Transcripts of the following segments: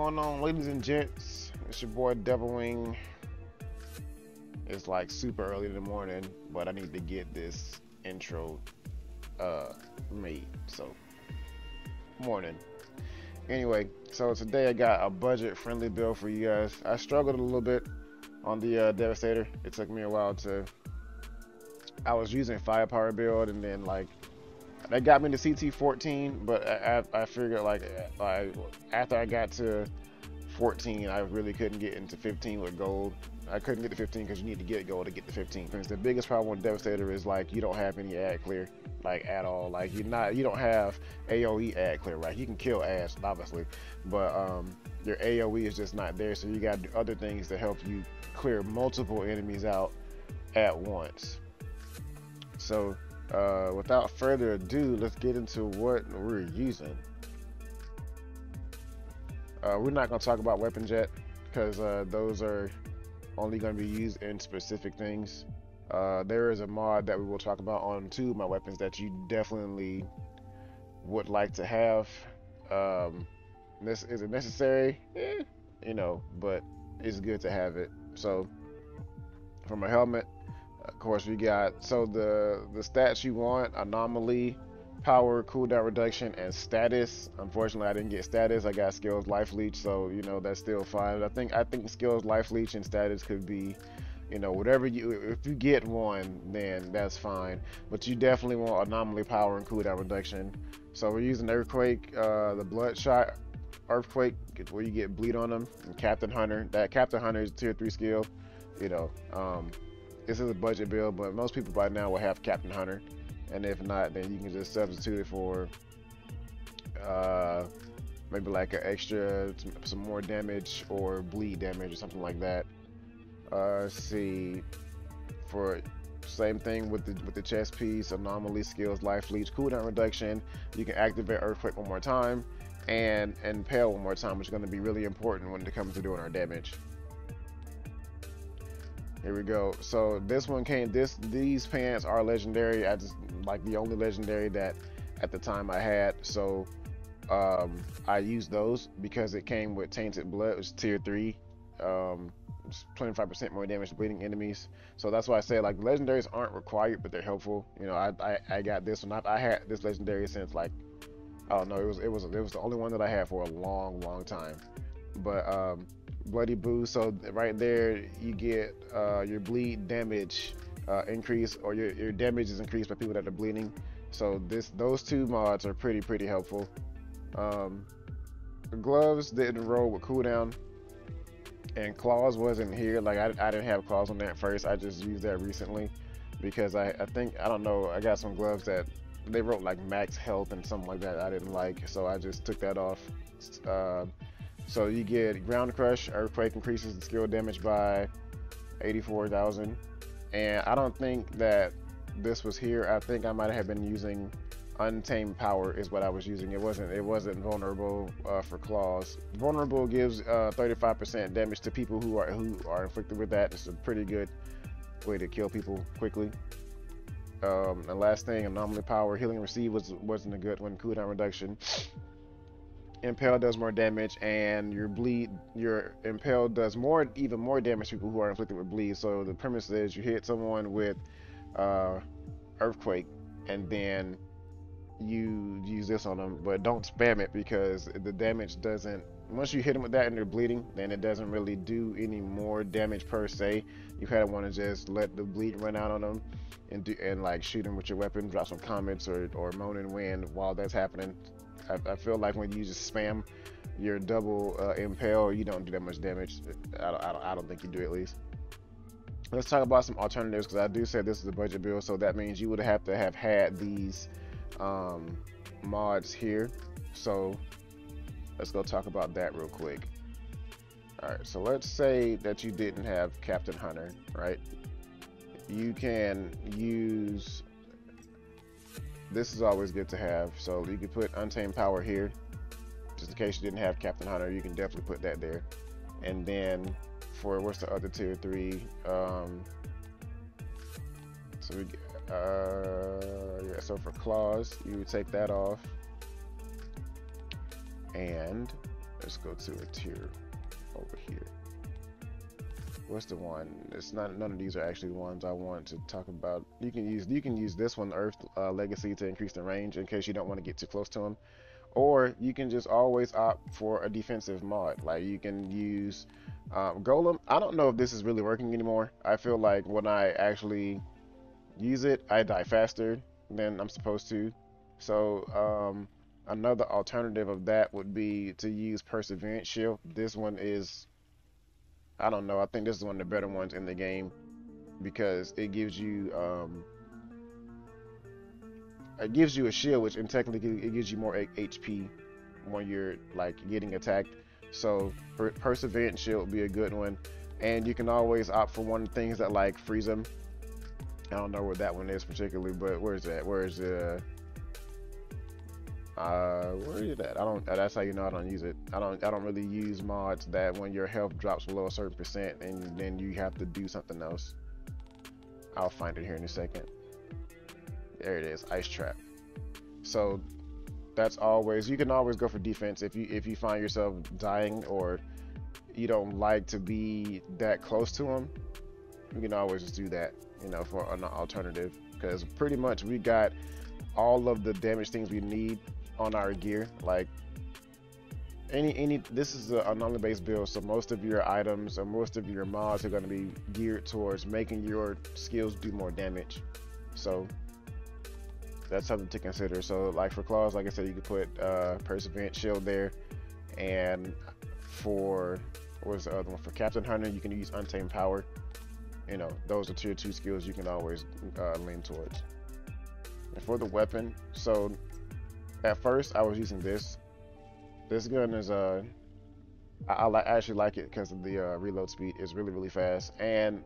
going on, ladies and gents? It's your boy Devilwing. It's like super early in the morning, but I need to get this intro made. So morning. Anyway, so today I got a budget-friendly build for you guys. I struggled a little bit on the Devastator. It took me a while to. I was using firepower build, and then like that got me to CT15, but I figured like after I got to 14, I really couldn't get into 15 with gold. I couldn't get to 15 because you need to get gold to get to 15. Because the biggest problem with Devastator is like you don't have any ad clear, like at all. Like you don't have AOE ad clear, right? You can kill ass obviously, but your AOE is just not there. So you got to do other things to help you clear multiple enemies out at once. So without further ado, let's get into what we're using. We're not going to talk about weapons yet because those are only going to be used in specific things. There is a mod that we will talk about on two of my weapons that you definitely would like to have. This isn't necessary, you know, but it's good to have it. So for my helmet, of course, we got the stats you want: anomaly, power, cooldown reduction, and status. Unfortunately, I didn't get status. I got skills, life leech, so you know that's still fine. I think skills, life leech, and status could be, you know, whatever you. If you get one, then that's fine. But you definitely want anomaly, power, and cooldown reduction. So we're using earthquake, the bloodshot earthquake, where you get bleed on them, and Captain Hunter. That Captain Hunter is tier 3 skill. You know, this is a budget build, but most people by now will have Captain Hunter. And if not, then you can just substitute it for maybe like an extra, some more damage or bleed damage or something like that. Let's see, for same thing with the chest piece, anomaly, skills, life leech, cooldown reduction. You can activate earthquake one more time and impale one more time, which is going to be really important when it comes to doing our damage. Here we go. So this one came. These pants are legendary. I just like the only legendary that at the time I had. So I used those because it came with tainted blood. It was tier 3. 25% more damage to bleeding enemies. So that's why I say like legendaries aren't required, but they're helpful. You know, I got this one. I had this legendary since like, I don't know. It was the only one that I had for a long time. But bloody boost, so right there you get your bleed damage increase, or your damage is increased by people that are bleeding. So those two mods are pretty helpful. The gloves didn't roll with cooldown, and claws wasn't here. Like I didn't have claws on that first. I just used that recently because I think, I don't know, I got some gloves that they wrote like max health and something like that I didn't like, so I just took that off. So you get ground crush, earthquake increases the skill damage by 84,000, and I don't think that this was here. I think I might have been using untamed power is what I was using. It wasn't vulnerable for claws. Vulnerable gives 35% damage to people who are inflicted with that. It's a pretty good way to kill people quickly. The last thing, anomaly power, healing receive wasn't a good one. Cooldown reduction. Impale does more damage, and your impale does even more damage to people who are inflicted with bleed. So the premise is you hit someone with earthquake, and then you use this on them, but don't spam it because the damage doesn't. Once you hit them with that and they're bleeding, then it doesn't really do any more damage per se. You kind of want to just let the bleed run out on them and like shoot them with your weapon, drop some comets or Moaning Wind while that's happening. I feel like when you just spam your double impale, you don't do that much damage. I don't think you do, at least. Let's talk about some alternatives, because I do say this is a budget build, so that means you would have to have had these mods here. So let's go talk about that real quick. Alright, so let's say that you didn't have Captain Hunter, right? You can use, this is always good to have, so you can put untamed power here just in case you didn't have Captain Hunter. You can definitely put that there. And then for, what's the other tier 3, so we yeah, so for claws you would take that off, and Let's go to a tier over here. What's the one? It's not. None of these are actually the ones I want to talk about. You can use this one, Earth Legacy, to increase the range in case you don't want to get too close to them. Or you can just always opt for a defensive mod. Like you can use Golem. I don't know if this is really working anymore. I feel like when I actually use it, I die faster than I'm supposed to. So another alternative of that would be to use Perseverance Shield. This one is, I don't know, I think this is one of the better ones in the game because it gives you a shield, which and technically it gives you more HP when you're like getting attacked. So Perseverance Shield would be a good one, and you can always opt for one of the things that like freeze them. I don't know where that one is particularly, but where's that? Where's where is that? I don't. That's how you know I don't use it. I don't really use mods that when your health drops below a certain percent, and then you have to do something else. I'll find it here in a second. There it is, Ice Trap. So that's always, you can always go for defense if you find yourself dying or you don't like to be that close to them. You can always just do that, you know, for an alternative, because pretty much we got all of the damage things we need on our gear. Like this is an anomaly based build, so most of your items or most of your mods are going to be geared towards making your skills do more damage. So that's something to consider. So like for claws, like I said, you could put Perseverance Shield there, and for what's the other one, for Captain Hunter, you can use Untamed Power. You know, those are tier 2 skills you can always lean towards. And for the weapon, so at first I was using this gun is I actually like it because of the reload speed is really fast, and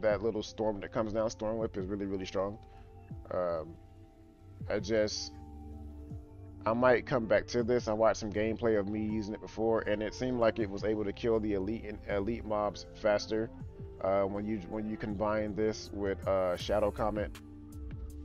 that little storm that comes down, Storm Whip, is really strong. I might come back to this. I watched some gameplay of me using it before, and it seemed like it was able to kill the elite mobs faster when you combine this with Shadow Comet.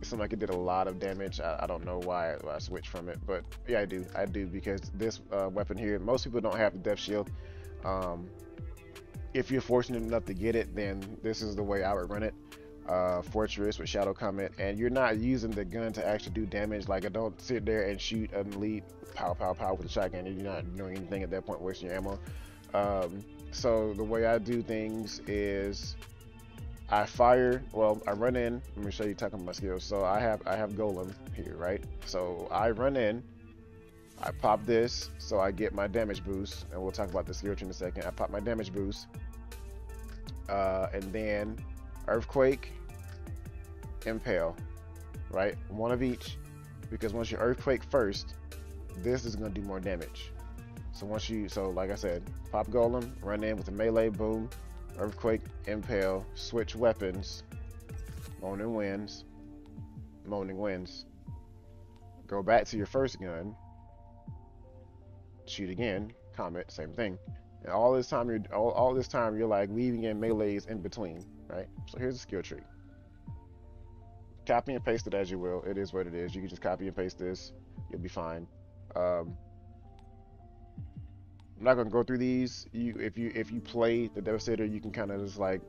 It seemed like it did a lot of damage. I don't know why I switched from it, but yeah, I do because this weapon here, most people don't have the Death Shield. If you're fortunate enough to get it, then this is the way I would run it. Fortress with Shadow Comet, and you're not using the gun to actually do damage. Like, I don't sit there and shoot an elite pow with a shotgun, and you're not doing anything at that point, wasting your ammo. So the way I do things is I run in. Let me show you talking about my skills. So I have Golem here, right? So I run in, I pop this, so I get my damage boost, and we'll talk about the skill tree in a second. I pop my damage boost, and then Earthquake, Impale, right? One of each, because once you Earthquake first, this is going to do more damage. So like I said, pop Golem, run in with a melee, boom, Earthquake, Impale, switch weapons, Moaning Winds, go back to your first gun, shoot again, Comet, same thing. And all this time you're like weaving in melees in between, right? So here's the skill tree. Copy and paste it as you will. It is what it is. You can just copy and paste this. You'll be fine. I'm not gonna go through these. If you play the Devastator, you can kind of just like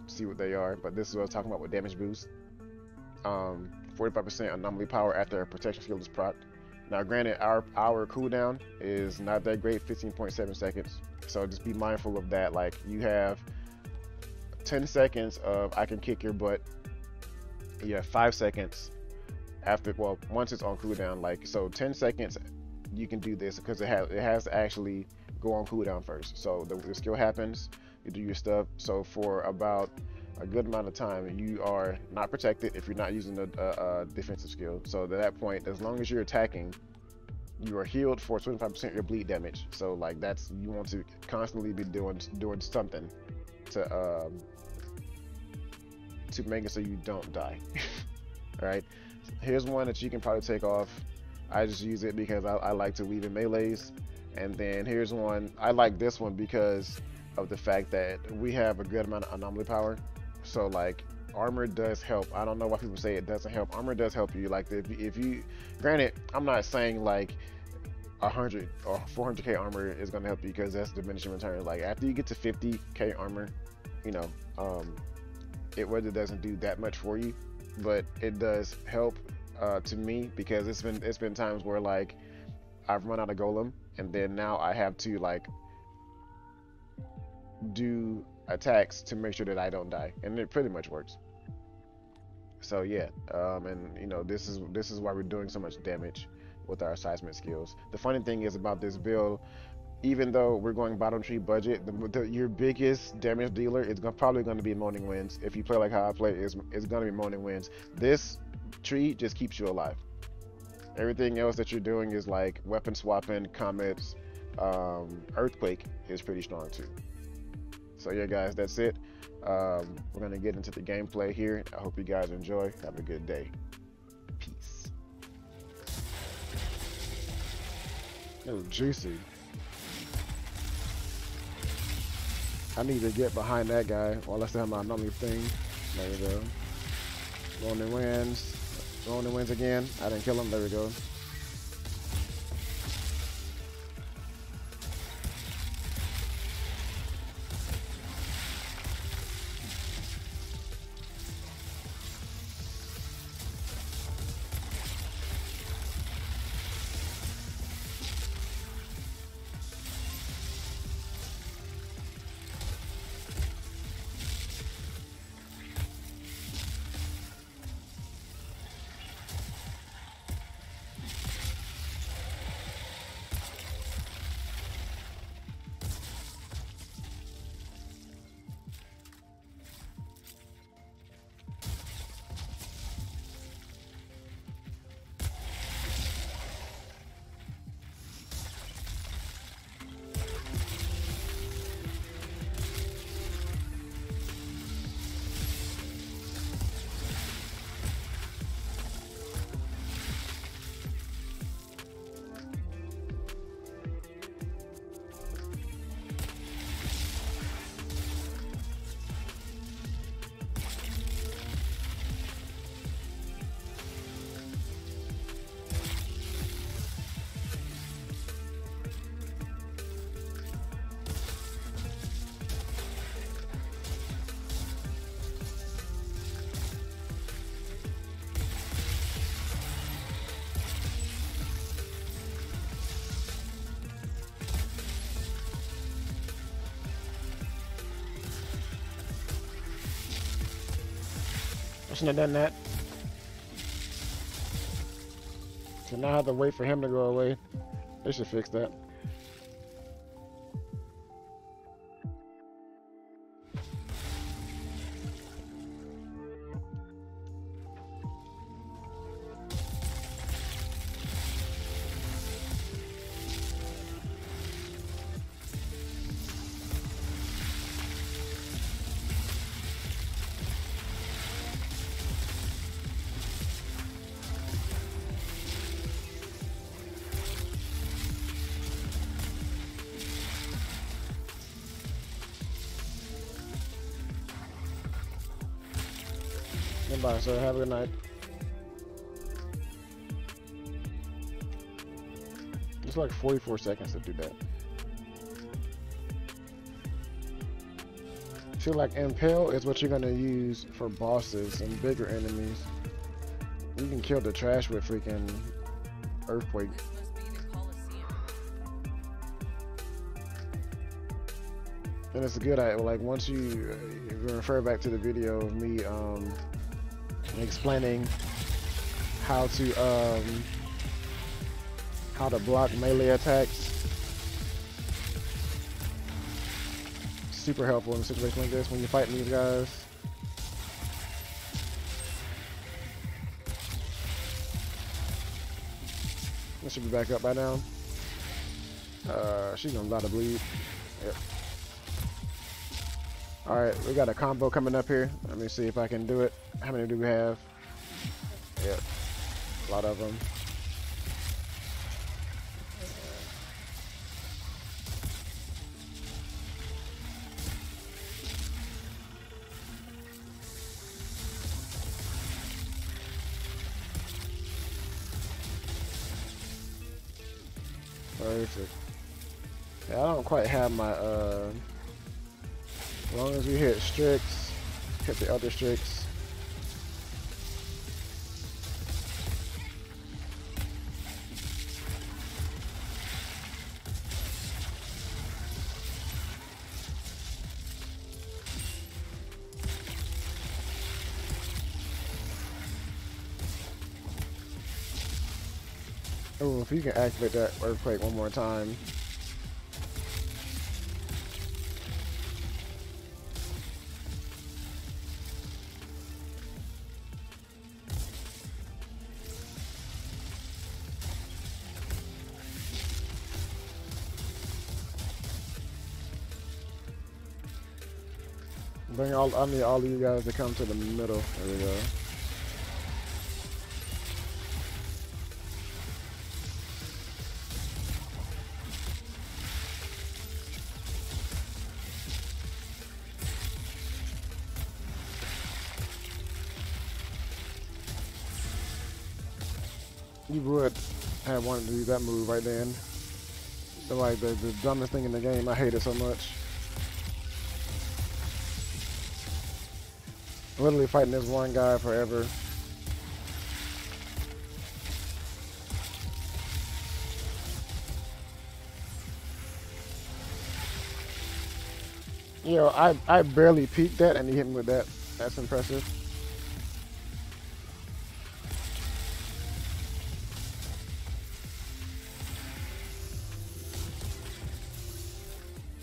see what they are. But this is what I was talking about with damage boost. 45% anomaly power after a protection skill is procced. Now, granted, our cooldown is not that great, 15.7 seconds. So just be mindful of that. Like, you have 10 seconds of I can kick your butt. You have 5 seconds after, well, once it's on cooldown. Like, so 10 seconds you can do this because it has to actually go on cooldown first. So the skill happens, you do your stuff. So for about a good amount of time, you are not protected if you're not using a defensive skill. So at that point, as long as you're attacking, you are healed for 25% of your bleed damage. So like you want to constantly be doing something to make it so you don't die. All right, here's one that you can probably take off. I just use it because I like to weave in melees. And then here's one, I like this one because of the fact that we have a good amount of anomaly power. So like, armor does help. I don't know why people say it doesn't help. Armor does help you. Like, if you, granted, I'm not saying like 100 or 400k armor is gonna help you because that's diminishing return. Like after you get to 50k armor, you know, it really doesn't do that much for you, but it does help to me because it's been times where like I've run out of golem and then now I have to like do attacks to make sure that I don't die, and it pretty much works. So yeah, and you know this is why we're doing so much damage with our seismic skills. The funny thing is about this build, even though we're going bottom tree budget, your biggest damage dealer is probably going to be Moaning Winds. If you play like how I play, it's going to be Moaning Winds. This tree just keeps you alive. Everything else that you're doing is like weapon swapping, comets, earthquake is pretty strong too. So yeah, guys, that's it. We're gonna get into the gameplay here. I hope you guys enjoy. Have a good day. Peace. It was juicy. I need to get behind that guy while I still have my anomaly thing. There we go. Moaning Winds. Moaning Winds again. I didn't kill him. There we go. I shouldn't have done that. So now I have to wait for him to go away. They should fix that. Goodbye, sir. Have a good night. It's like 44 seconds to do that. I feel like Impale is what you're gonna use for bosses and bigger enemies. You can kill the trash with freaking Earthquake. And it's a good idea. Like once you refer back to the video of me explaining how to block melee attacks. Super helpful in a situation like this when you're fighting these guys. This should be back up by now. She's gonna lot of bleed. Yep. Alright, we got a combo coming up here. Let me see if I can do it. How many do we have? Yep. A lot of them. Where is it? Yeah, I don't quite have my as long as we hit Strix, hit the other Strix. Oh, if you can activate that earthquake one more time. I need all of you guys to come to the middle. There we go. You would have wanted to do that move right then. It's like the dumbest thing in the game. I hate it so much. Literally fighting this one guy forever. You know, I barely peeked that and he hit me with that. That's impressive.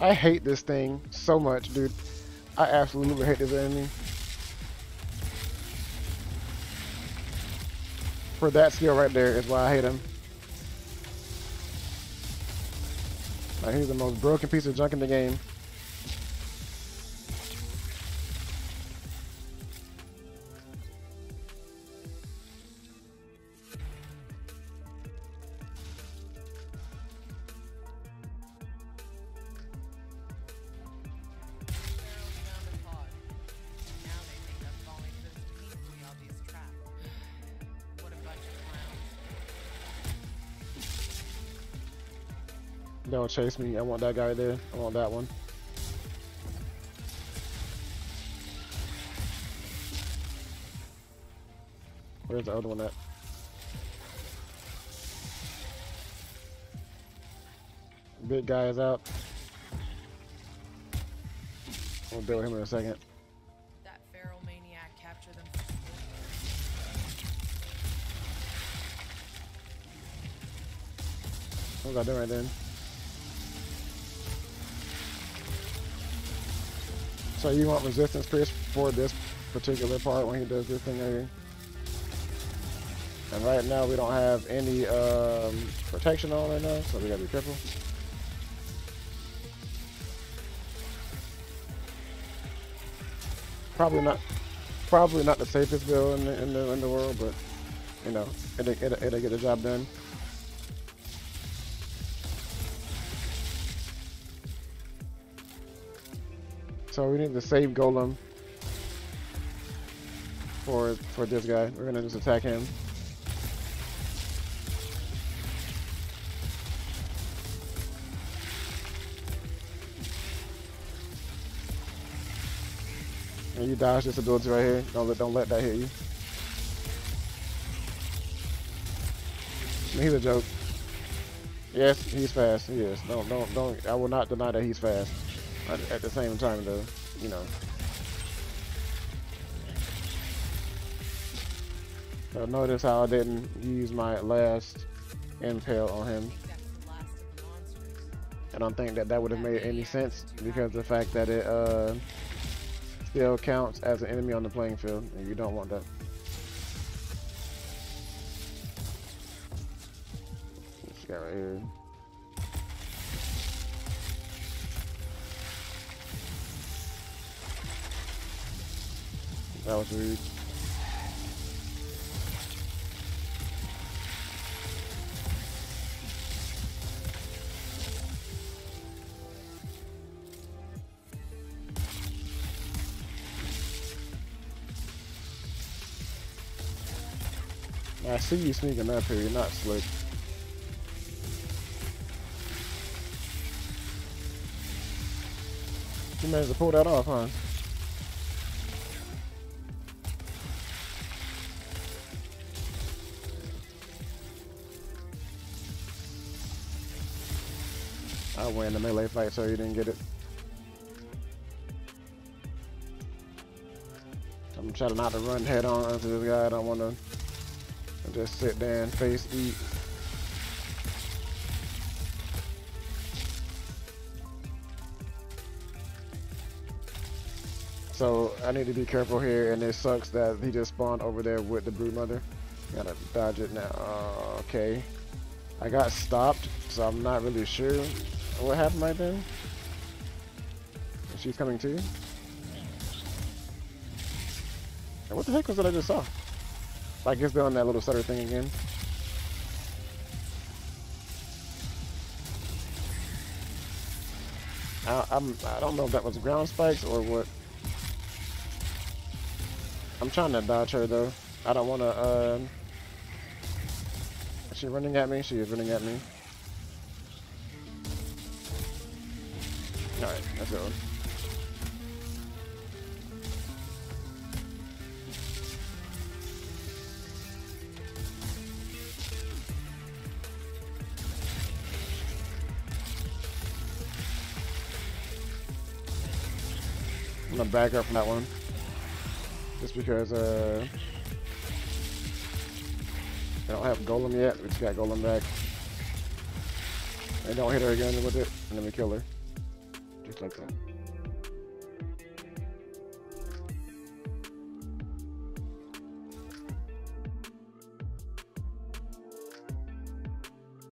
I hate this thing so much, dude. I absolutely hate this enemy. For that skill right there is why I hate him. Like, he's the most broken piece of junk in the game. Don't chase me. I want that guy there. I want that one. Where's the other one at? Big guy is out. We'll deal with him in a second. That feral maniac captured them. What was I doing right then? So you want resistance, Chris, for this particular part when he does this thing right here? And right now we don't have any protection on right now, so we gotta be careful. Probably not the safest build in the world, but you know, it'll get the job done. So we need to save Golem for this guy. We're gonna just attack him. And you dodge this ability right here. Don't let that hit you. I mean, he's a joke. Yes, he's fast. He is. Don't. I will not deny that he's fast. At the same time, though, you know. So notice how I didn't use my last impale on him. I don't think that would have made any sense because of the fact that it still counts as an enemy on the playing field, and you don't want that. This guy right here. That was rude. I see you sneaking up here, you're not slick. She managed to pull that off, huh? I win the melee fight, so you didn't get it. I'm trying not to run head on into this guy. I don't want to just sit there and face eat. So I need to be careful here, and it sucks that he just spawned over there with the broodmother. Gotta dodge it now. Okay. I got stopped, so I'm not really sure what happened right there. She's coming too. And what the heck was that I just saw? Like it's doing that little stutter thing again. I don't know if that was ground spikes or what. I'm trying to dodge her though. I don't want to. Is she running at me? She is running at me. All right, let's go. I'm gonna back up from that one, just because I don't have Golem yet. We just got Golem back. And don't hit her again with it, and then we kill her, just like that.